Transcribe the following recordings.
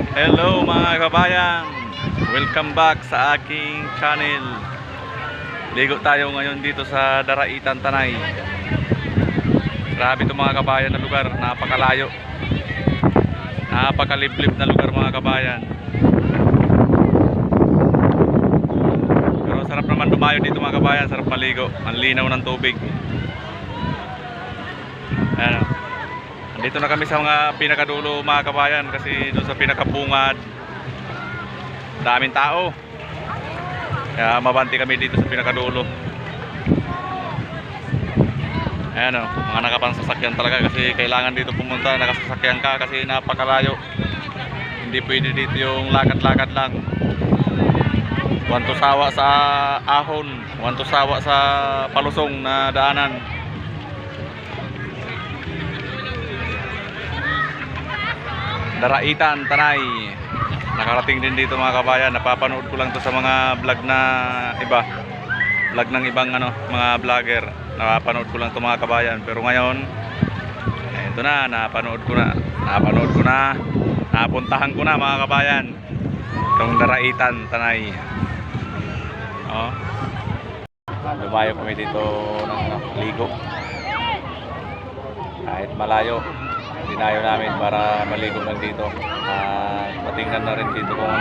Hello mga kabayan, welcome back sa aking channel. Ligo tayo ngayon dito sa Daraitan, Tanay. Grabe ito mga kabayan na lugar, napakalayo, napakaliblib na lugar mga kabayan. Pero sarap naman dumayo dito mga kabayan, sarap maligo, ang linaw ng tubig. Ayan, dito na kami sa mga pinakadulo mga kabayan, kasi doon sa pinakabungad daming tao, kaya mabanti kami dito sa pinakadulo. Ayan o, mga nakapansasakyan talaga, kasi kailangan dito pumunta, nakasasakyan ka kasi napakalayo. Hindi pwede dito yung lakad-lakad lang. Wanto-sawa sa ahon, wanto-sawa sa palusong na daanan. Daraitan, Tanay. Nakarating din dito mga kabayan. Napapanood ko lang to sa mga vlog na iba, vlog ng ibang mga vlogger. Napapanood ko lang to mga kabayan. Pero ngayon, ito na, napanood ko na, napuntahan ko na mga kabayan, itong Daraitan, Tanay. Lumayo kami dito ng ligo. Kahit malayo, dinayo namin para maligo lang dito. Patingnan na rin dito kung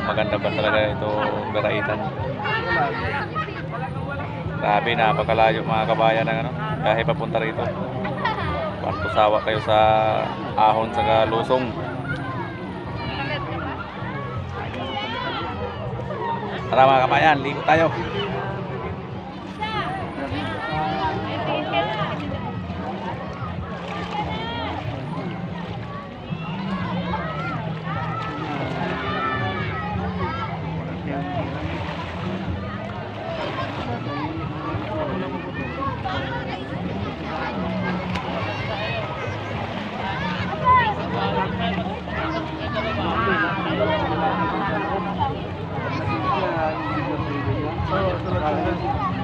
maganda ba talaga ito Daraitan. Grabe, napakalayo mga kabayan ng kahit papunta rito. Pantusawa kayo sa ahon sa lusong. Tara mga kabayan, ligo tayo.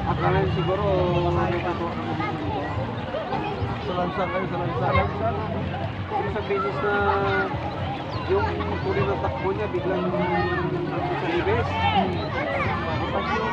Akala siguro salansan kayo, salansan. Pero sa bisis na yung tuloy ng takbo niya biglang sa libes. Kapag yung